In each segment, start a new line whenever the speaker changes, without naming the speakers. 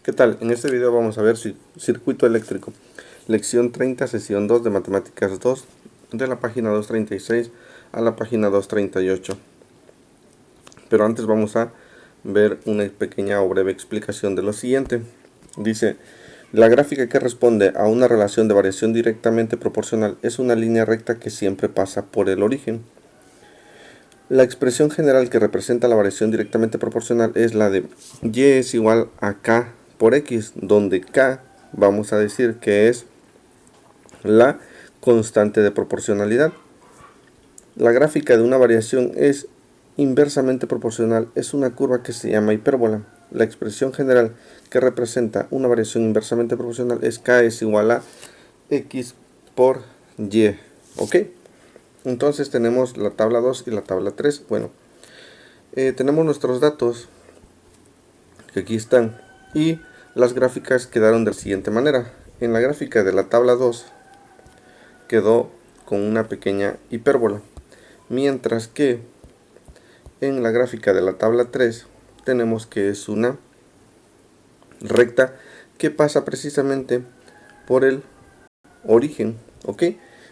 ¿Qué tal? En este video vamos a ver circuito eléctrico, lección 30, sesión 2 de matemáticas 2, de la página 236 a la página 238. Pero antes vamos a ver una pequeña o breve explicación de lo siguiente. Dice, la gráfica que responde a una relación de variación directamente proporcional es una línea recta que siempre pasa por el origen. La expresión general que representa la variación directamente proporcional es la de y es igual a k por x, donde k vamos a decir que es la constante de proporcionalidad. La gráfica de una variación es inversamente proporcional, es una curva que se llama hipérbola. La expresión general que representa una variación inversamente proporcional es k es igual a x por y. ¿Ok? Entonces tenemos la tabla 2 y la tabla 3. Bueno, tenemos nuestros datos que aquí están y las gráficas quedaron de la siguiente manera. En la gráfica de la tabla 2 quedó con una pequeña hipérbola, mientras que en la gráfica de la tabla 3 tenemos que es una recta que pasa precisamente por el origen, ¿ok?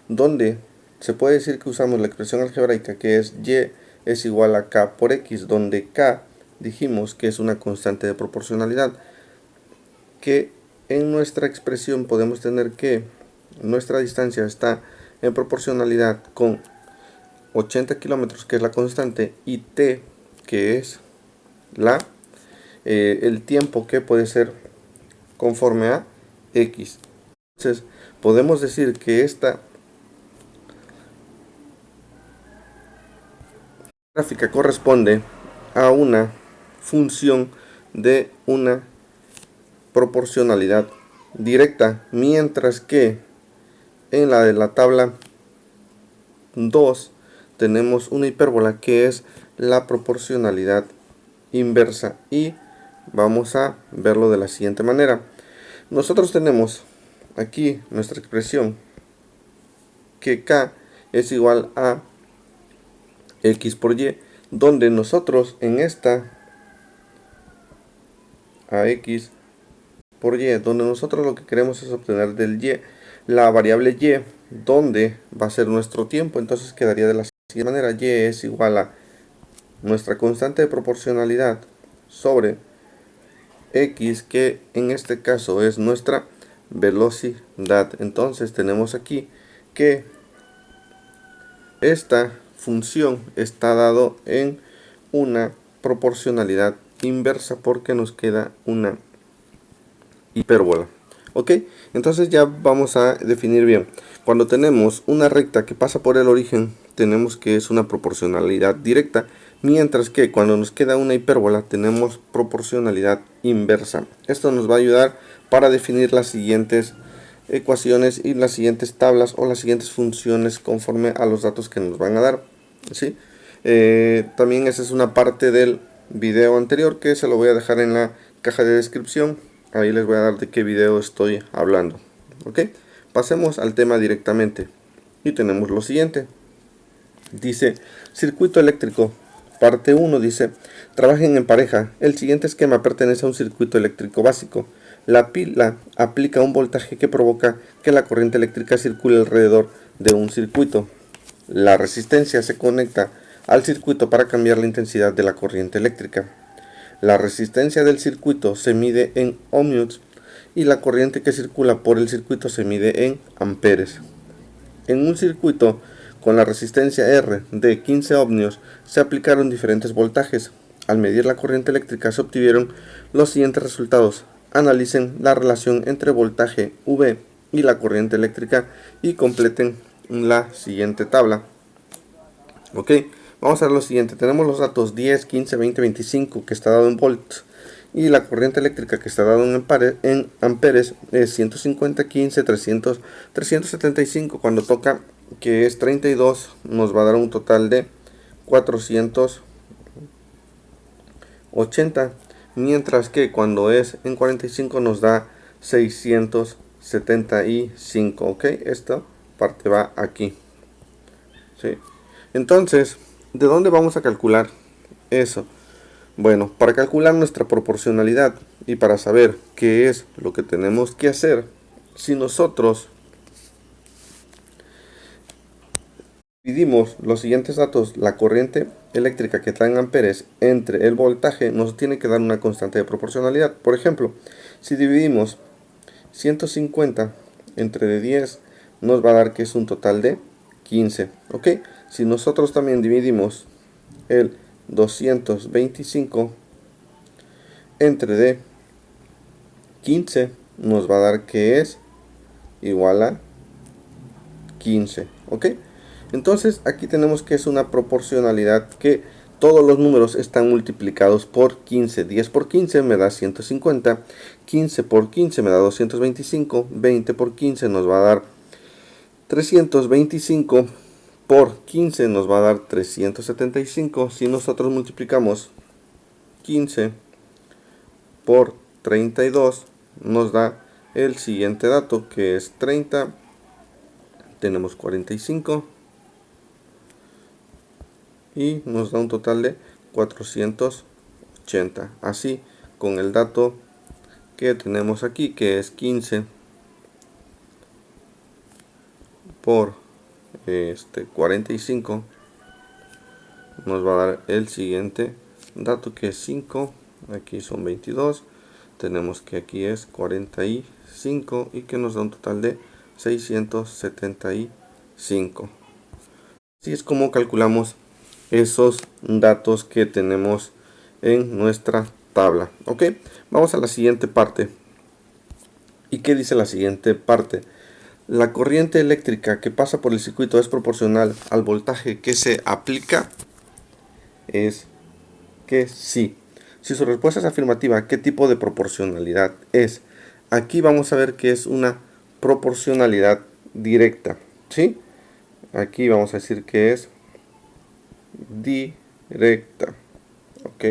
Donde se puede decir que usamos la expresión algebraica que es y es igual a k por x, donde k dijimos que es una constante de proporcionalidad, que en nuestra expresión podemos tener que nuestra distancia está en proporcionalidad con 80 kilómetros, que es la constante, y t, que es el tiempo, que puede ser conforme a x. Entonces podemos decir que esta gráfica corresponde a una función de una proporcionalidad directa, mientras que en la de la tabla 2 tenemos una hipérbola que es la proporcionalidad inversa, y vamos a verlo de la siguiente manera. Nosotros tenemos aquí nuestra expresión que k es igual a x por y, donde nosotros en esta a x por y, donde nosotros lo que queremos es obtener del y la variable y, donde va a ser nuestro tiempo. Entonces quedaría de la siguiente manera: y es igual a nuestra constante de proporcionalidad sobre x, que en este caso es nuestra velocidad. Entonces tenemos aquí que esta función está dado en una proporcionalidad inversa porque nos queda una hipérbola. Ok, entonces ya vamos a definir bien. Cuando tenemos una recta que pasa por el origen, tenemos que es una proporcionalidad directa, mientras que cuando nos queda una hipérbola tenemos proporcionalidad inversa. Esto nos va a ayudar para definir las siguientes ecuaciones y las siguientes tablas o las siguientes funciones conforme a los datos que nos van a dar, ¿sí? También esa es una parte del video anterior que se lo voy a dejar en la caja de descripción. Ahí les voy a dar de qué video estoy hablando. Ok, pasemos al tema directamente y tenemos lo siguiente. Dice circuito eléctrico, parte 1. Dice trabajen en pareja. El siguiente esquema pertenece a un circuito eléctrico básico. La pila aplica un voltaje que provoca que la corriente eléctrica circule alrededor de un circuito. La resistencia se conecta al circuito para cambiar la intensidad de la corriente eléctrica. La resistencia del circuito se mide en ohmios y la corriente que circula por el circuito se mide en amperes. En un circuito con la resistencia R de 15 ohmios se aplicaron diferentes voltajes. Al medir la corriente eléctrica se obtuvieron los siguientes resultados. Analicen la relación entre voltaje V y la corriente eléctrica y completen la siguiente tabla. Ok, vamos a ver lo siguiente. Tenemos los datos 10, 15, 20, 25 que está dado en volts, y la corriente eléctrica que está dado en amperes es 150, 15, 300, 375. Cuando toca que es 32 nos va a dar un total de 480, mientras que cuando es en 45 nos da 675. Ok, esta parte va aquí, ¿sí? Entonces, ¿de dónde vamos a calcular eso? Bueno, para calcular nuestra proporcionalidad y para saber qué es lo que tenemos que hacer, si nosotros dividimos los siguientes datos, la corriente eléctrica que está en amperes entre el voltaje, nos tiene que dar una constante de proporcionalidad. Por ejemplo, si dividimos 150 entre de 10, nos va a dar que es un total de 15. ¿Ok? Si nosotros también dividimos el 225 entre de 15, nos va a dar que es igual a 15. ¿Ok? Entonces aquí tenemos que es una proporcionalidad que todos los números están multiplicados por 15. 10 por 15 me da 150. 15 por 15 me da 225. 20 por 15 nos va a dar 325. Por 15 nos va a dar 375. Si nosotros multiplicamos 15 por 32, nos da el siguiente dato, que es 30. Tenemos 45. Y nos da un total de 480. Así, con el dato que tenemos aquí, que es 15 por 45, nos va a dar el siguiente dato, que es 5. Aquí son 22. Tenemos que aquí es 45 y que nos da un total de 675. Así es como calculamos esos datos que tenemos en nuestra tabla. Ok, vamos a la siguiente parte. ¿Y qué dice la siguiente parte? La corriente eléctrica que pasa por el circuito es proporcional al voltaje que se aplica. Es que sí. Si su respuesta es afirmativa, ¿qué tipo de proporcionalidad es? Aquí vamos a ver que es una proporcionalidad directa. ¿Sí? Aquí vamos a decir que es directa. Ok,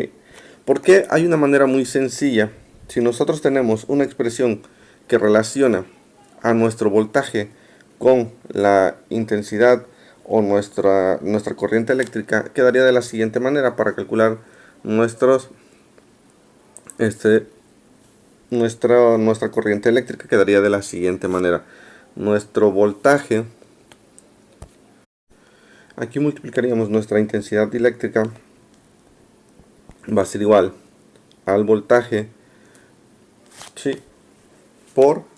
porque hay una manera muy sencilla. Si nosotros tenemos una expresión que relaciona a nuestro voltaje con la intensidad o nuestra corriente eléctrica, quedaría de la siguiente manera. Para calcular nuestra corriente eléctrica, quedaría de la siguiente manera. Nuestro voltaje, aquí multiplicaríamos nuestra intensidad eléctrica, va a ser igual al voltaje, ¿sí?, por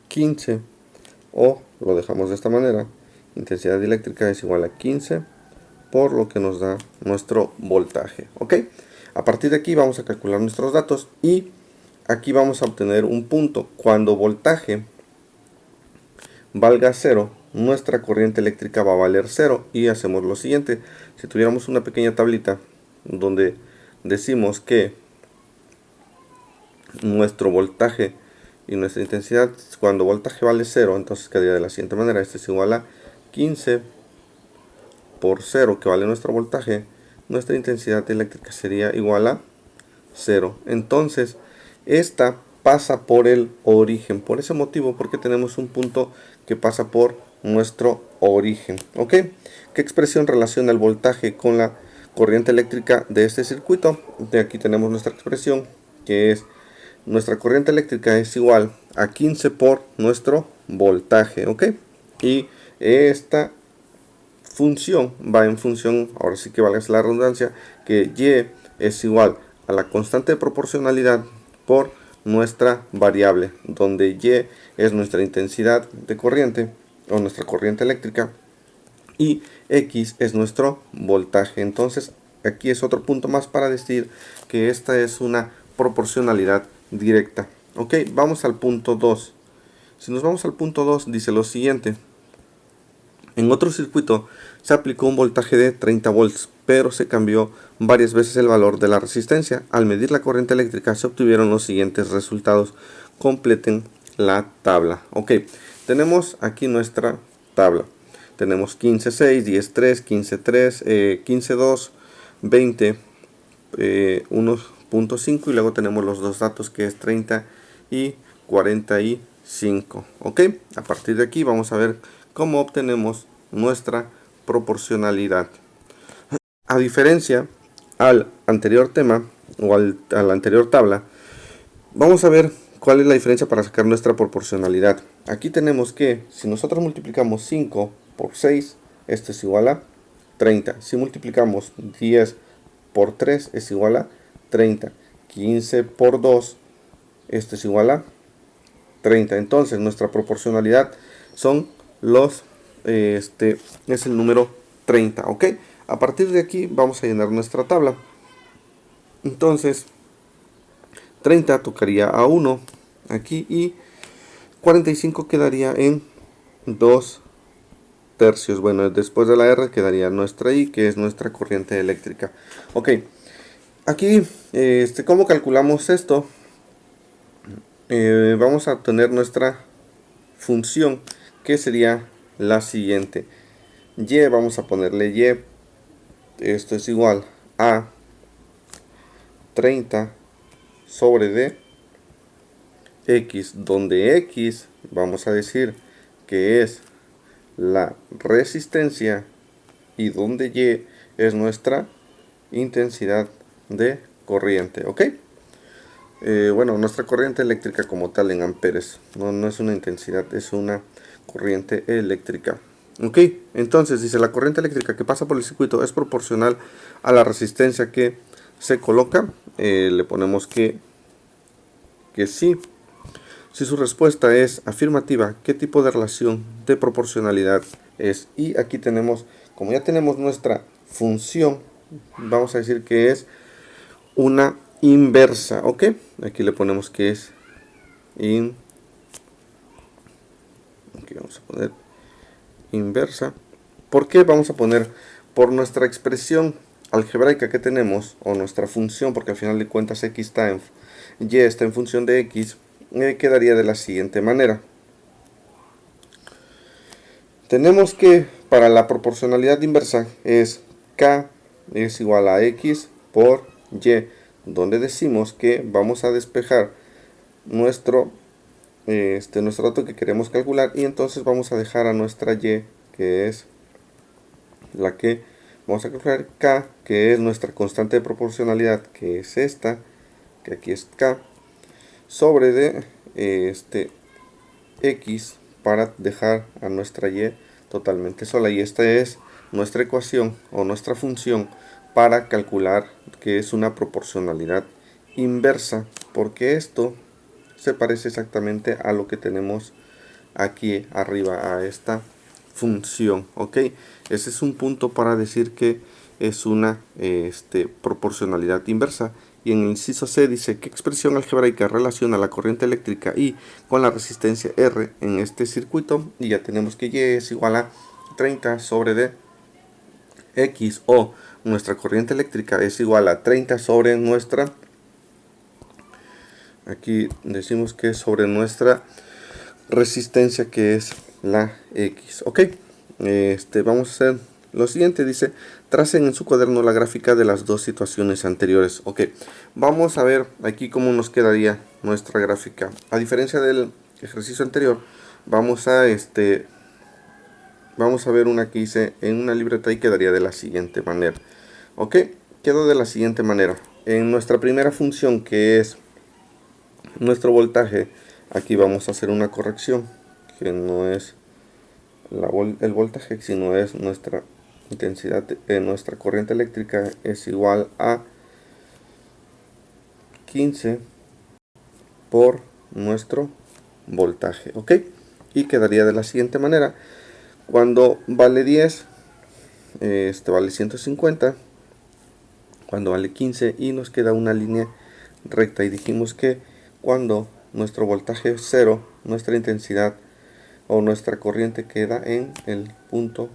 15, o lo dejamos de esta manera: intensidad eléctrica es igual a 15 por lo que nos da nuestro voltaje. Ok, a partir de aquí vamos a calcular nuestros datos y aquí vamos a obtener un punto. Cuando voltaje valga 0, nuestra corriente eléctrica va a valer 0, y hacemos lo siguiente. Si tuviéramos una pequeña tablita donde decimos que nuestro voltaje y nuestra intensidad, cuando voltaje vale 0, entonces quedaría de la siguiente manera: este es igual a 15 por 0, que vale nuestro voltaje. Nuestra intensidad eléctrica sería igual a 0. Entonces esta pasa por el origen, por ese motivo, porque tenemos un punto que pasa por nuestro origen. ¿Ok? ¿Qué expresión relaciona el voltaje con la corriente eléctrica de este circuito? De aquí tenemos nuestra expresión, que es: nuestra corriente eléctrica es igual a 15 por nuestro voltaje. ¿Ok? Y esta función va en función, ahora sí que valga la redundancia, que Y es igual a la constante de proporcionalidad por nuestra variable, donde Y es nuestra intensidad de corriente o nuestra corriente eléctrica y X es nuestro voltaje. Entonces aquí es otro punto más para decir que esta es una proporcionalidad directa. Ok, vamos al punto 2. Si nos vamos al punto 2, dice lo siguiente: en otro circuito se aplicó un voltaje de 30 volts, pero se cambió varias veces el valor de la resistencia. Al medir la corriente eléctrica se obtuvieron los siguientes resultados. Completen la tabla. Ok, tenemos aquí nuestra tabla. Tenemos 15.6, 10.3, 15.3, 15.2, 20, 1.5, y luego tenemos los dos datos, que es 30 y 45. Ok, a partir de aquí vamos a ver cómo obtenemos nuestra proporcionalidad. A diferencia al anterior tema, o a la anterior tabla, vamos a ver cuál es la diferencia para sacar nuestra proporcionalidad. Aquí tenemos que si nosotros multiplicamos 5 por 6, esto es igual a 30. Si multiplicamos 10 por 3 es igual a 30. 15 por 2, esto es igual a 30. Entonces nuestra proporcionalidad son es el número 30, ¿ok? A partir de aquí vamos a llenar nuestra tabla. Entonces 30 tocaría a 1 aquí y 45 quedaría en 2 tercios. Bueno, después de la R quedaría nuestra I, que es nuestra corriente eléctrica. Ok, aquí, ¿cómo calculamos esto? Vamos a obtener nuestra función, que sería la siguiente. Y, vamos a ponerle Y, esto es igual a 30 sobre D X, donde X vamos a decir que es la resistencia y donde Y es nuestra intensidad de corriente, ¿ok? Bueno, nuestra corriente eléctrica como tal en amperes, no es una intensidad, es una corriente eléctrica. Ok, entonces dice la corriente eléctrica que pasa por el circuito es proporcional a la resistencia que se coloca. Le ponemos que sí. Si su respuesta es afirmativa, ¿qué tipo de relación de proporcionalidad es? Y aquí tenemos, como ya tenemos nuestra función, vamos a decir que es una inversa, ¿ok? Aquí le ponemos que es aquí vamos a poner inversa. ¿Por qué? Vamos a poner por nuestra expresión algebraica que tenemos, o nuestra función, porque al final de cuentas x está en y está en función de x, quedaría de la siguiente manera. Tenemos que para la proporcionalidad inversa es k es igual a x por y, donde decimos que vamos a despejar nuestro dato que queremos calcular, y entonces vamos a dejar a nuestra y, que es la que vamos a calcular, k, que es nuestra constante de proporcionalidad, que es esta, que aquí es k, sobre de x, para dejar a nuestra y totalmente sola. Y esta es nuestra ecuación o nuestra función para calcular que es una proporcionalidad inversa, porque esto se parece exactamente a lo que tenemos aquí arriba, a esta función, ok. Ese es un punto para decir que es una proporcionalidad inversa. Y en el inciso C dice: ¿qué expresión algebraica relaciona la corriente eléctrica I con la resistencia R en este circuito? Y ya tenemos que Y es igual a 30 sobre D X, o nuestra corriente eléctrica es igual a 30 sobre nuestra, aquí decimos que es sobre nuestra resistencia, que es la X, ok. Vamos a hacer lo siguiente. Dice: tracen en su cuaderno la gráfica de las dos situaciones anteriores. Ok, vamos a ver aquí cómo nos quedaría nuestra gráfica. A diferencia del ejercicio anterior, vamos a ver una que hice en una libreta y quedaría de la siguiente manera. Ok, quedó de la siguiente manera. En nuestra primera función, que es nuestro voltaje, aquí vamos a hacer una corrección, que no es el voltaje, sino es nuestra intensidad. Nuestra corriente eléctrica es igual a 15 por nuestro voltaje, ok. Y quedaría de la siguiente manera: cuando vale 10, vale 150, cuando vale 15, y nos queda una línea recta. Y dijimos que cuando nuestro voltaje es 0, nuestra intensidad o nuestra corriente queda en el punto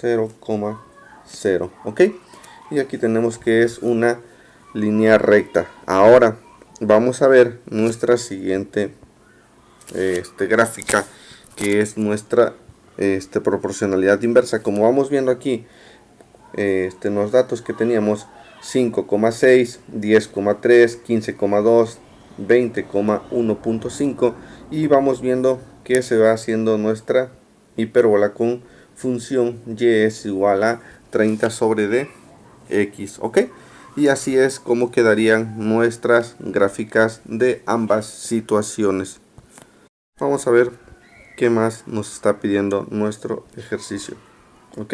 0,0, ok. Y aquí tenemos que es una línea recta. Ahora vamos a ver nuestra siguiente gráfica, que es nuestra proporcionalidad inversa. Como vamos viendo aquí, los datos que teníamos: 5,6, 10,3, 15,2, 20,1.5, y vamos viendo que se va haciendo nuestra hipérbola con función y es igual a 30 sobre d x, ok. Y así es como quedarían nuestras gráficas de ambas situaciones. Vamos a ver qué más nos está pidiendo nuestro ejercicio. Ok.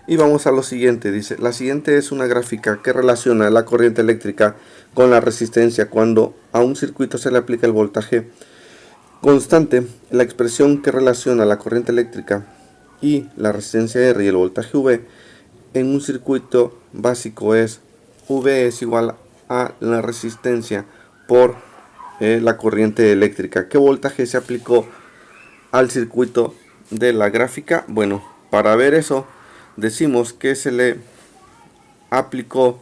Y vamos a lo siguiente. Dice, la siguiente es una gráfica que relaciona la corriente eléctrica con la resistencia cuando a un circuito se le aplica el voltaje constante. La expresión que relaciona la corriente eléctrica y la resistencia R y el voltaje V en un circuito básico es V es igual a la resistencia por la corriente eléctrica. ¿Qué voltaje se aplicó al circuito de la gráfica? Bueno, para ver eso decimos que se le aplicó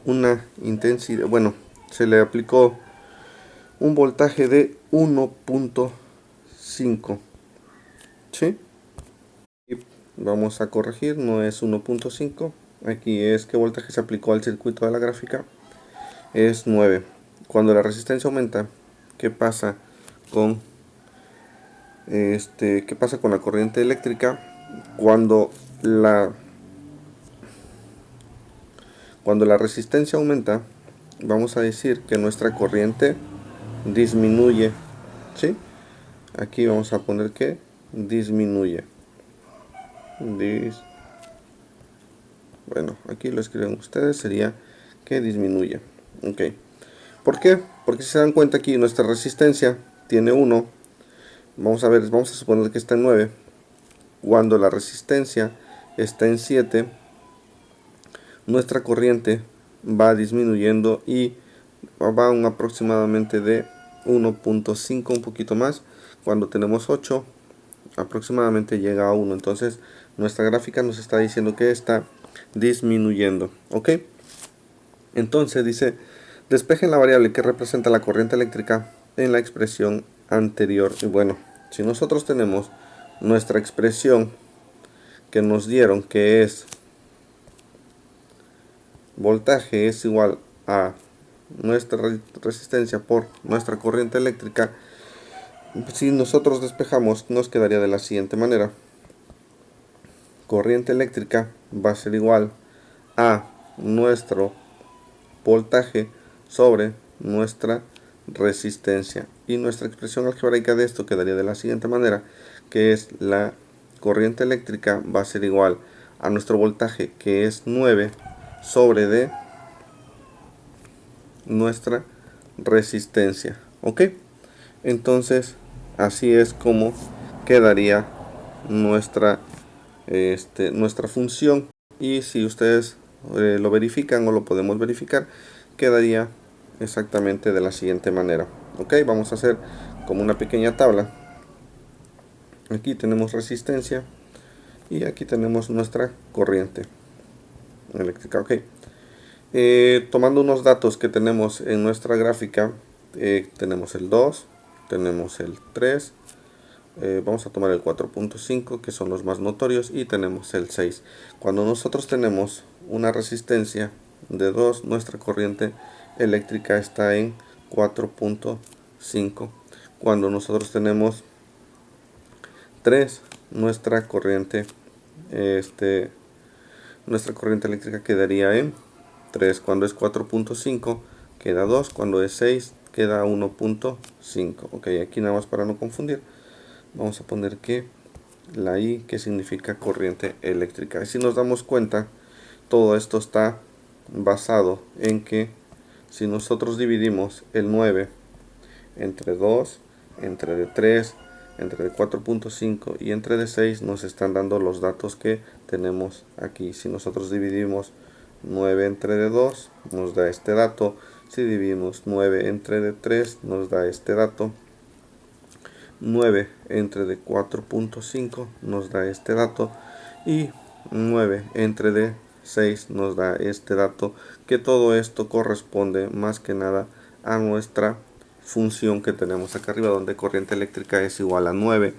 una intensidad, bueno, se le aplicó un voltaje de 1.5, ¿sí? Y vamos a corregir, no es 1.5, aquí es qué voltaje se aplicó al circuito de la gráfica, es 9. Cuando la resistencia aumenta, ¿qué pasa con qué pasa con la corriente eléctrica? Cuando la resistencia aumenta, vamos a decir que nuestra corriente disminuye, ¿sí? Aquí vamos a poner que disminuye. Bueno, aquí lo escriben ustedes, sería que disminuye. Ok. ¿Por qué? Porque si se dan cuenta aquí nuestra resistencia tiene 1. Vamos a ver, vamos a suponer que está en 9. Cuando la resistencia está en 7, nuestra corriente va disminuyendo y va a un aproximadamente de 1.5, un poquito más. Cuando tenemos 8, aproximadamente llega a 1. Entonces nuestra gráfica nos está diciendo que está disminuyendo. Ok. Entonces dice, despejen la variable que representa la corriente eléctrica en la expresión anterior. Y bueno, si nosotros tenemos nuestra expresión que nos dieron, que es voltaje es igual a nuestra resistencia por nuestra corriente eléctrica, si nosotros despejamos nos quedaría de la siguiente manera. Corriente eléctrica va a ser igual a nuestro voltaje sobre nuestra resistencia, y nuestra expresión algebraica de esto quedaría de la siguiente manera, que es la corriente eléctrica va a ser igual a nuestro voltaje, que es 9 sobre de nuestra resistencia. Ok, entonces así es como quedaría nuestra nuestra función, y si ustedes lo verifican o lo podemos verificar, quedaría exactamente de la siguiente manera. Ok, vamos a hacer como una pequeña tabla. Aquí tenemos resistencia y aquí tenemos nuestra corriente eléctrica. Ok, tomando unos datos que tenemos en nuestra gráfica, tenemos el 2, tenemos el 3, vamos a tomar el 4.5, que son los más notorios, y tenemos el 6. Cuando nosotros tenemos una resistencia de 2, nuestra corriente eléctrica está en 4.5. Cuando nosotros tenemos 3, nuestra corriente eléctrica quedaría en 3. Cuando es 4.5 queda 2. Cuando es 6 queda 1.5. Ok, aquí nada más para no confundir, vamos a poner que la I, que significa corriente eléctrica. Y si nos damos cuenta, todo esto está basado en que si nosotros dividimos el 9 entre 2, entre de 3, entre de 4.5 y entre de 6, nos están dando los datos que tenemos aquí. Si nosotros dividimos 9 entre de 2, nos da este dato. Si dividimos 9 entre de 3, nos da este dato. 9 entre de 4.5 nos da este dato, y 9 entre de 6 nos da este dato, que todo esto corresponde más que nada a nuestra función que tenemos acá arriba, donde corriente eléctrica es igual a 9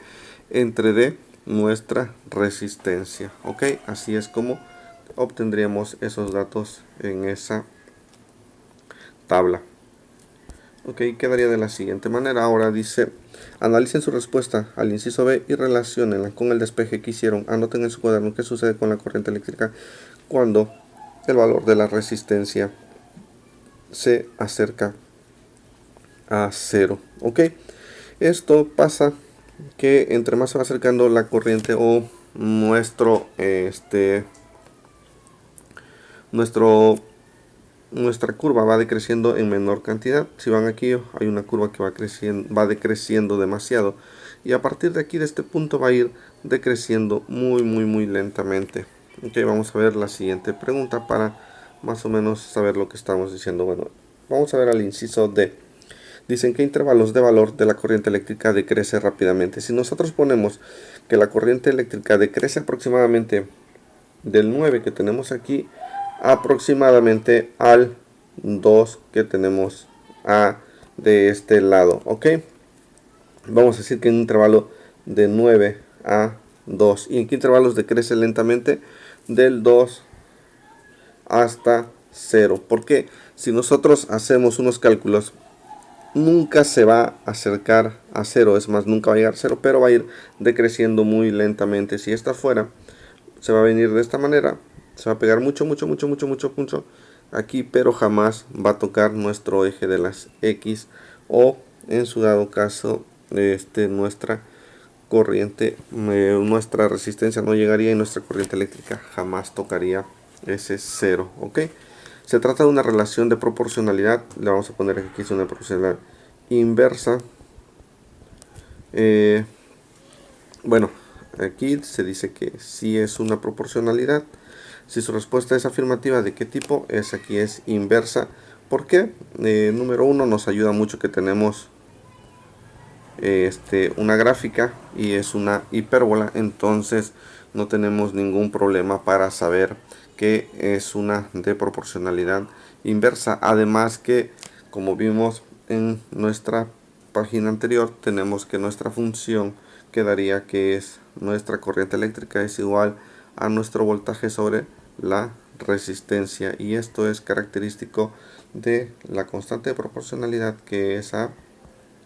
entre de nuestra resistencia. Ok, así es como obtendríamos esos datos en esa tabla. Ok, quedaría de la siguiente manera. Ahora dice, analicen su respuesta al inciso B y relaciónenla con el despeje que hicieron. Anoten en su cuaderno qué sucede con la corriente eléctrica cuando el valor de la resistencia se acerca a cero. Ok, esto pasa que entre más se va acercando la corriente o nuestro nuestra curva va decreciendo en menor cantidad. Si van aquí, hay una curva que va decreciendo demasiado, y a partir de aquí, de este punto, va a ir decreciendo muy lentamente. Ok, vamos a ver la siguiente pregunta para más o menos saber lo que estamos diciendo. Bueno, vamos a ver al inciso D. Dicen que intervalos de valor de la corriente eléctrica decrece rápidamente. Si nosotros ponemos que la corriente eléctrica decrece aproximadamente del 9 que tenemos aquí aproximadamente al 2 que tenemos de este lado, ok, vamos a decir que en un intervalo de 9 a 2, y en qué intervalos decrece lentamente, del 2 hasta 0, porque si nosotros hacemos unos cálculos, nunca se va a acercar a 0, es más, nunca va a llegar a 0, pero va a ir decreciendo muy lentamente. Si esta fuera, se va a venir de esta manera, se va a pegar mucho aquí, pero jamás va a tocar nuestro eje de las X, o en su dado caso nuestra corriente, nuestra resistencia no llegaría, y nuestra corriente eléctrica jamás tocaría ese 0. Ok, se trata de una relación de proporcionalidad. Le vamos a poner aquí, es una proporcionalidad inversa. Bueno, aquí se dice que sí es una proporcionalidad. Si su respuesta es afirmativa, ¿de qué tipo? Aquí es inversa. ¿Por qué? Número uno, nos ayuda mucho que tenemos una gráfica y es una hipérbola, entonces no tenemos ningún problema para saber que es una de proporcionalidad inversa. Además que, como vimos en nuestra página anterior, tenemos que nuestra función quedaría que es nuestra corriente eléctrica es igual a nuestro voltaje sobre la resistencia, y esto es característico de la constante de proporcionalidad, que es a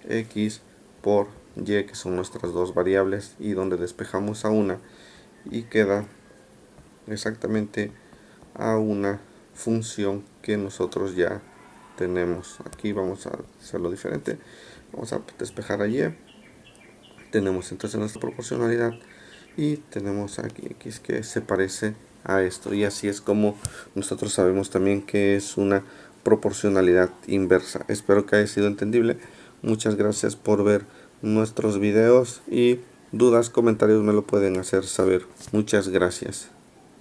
X por Y, que son nuestras dos variables, y donde despejamos a una y queda exactamente a una función que nosotros ya tenemos. Aquí vamos a hacerlo diferente, vamos a despejar a Y, tenemos entonces nuestra proporcionalidad y tenemos aquí X que se parece a esto, y así es como nosotros sabemos también que es una proporcionalidad inversa. Espero que haya sido entendible. Muchas gracias por ver nuestros videos, y dudas, comentarios me lo pueden hacer saber. Muchas gracias.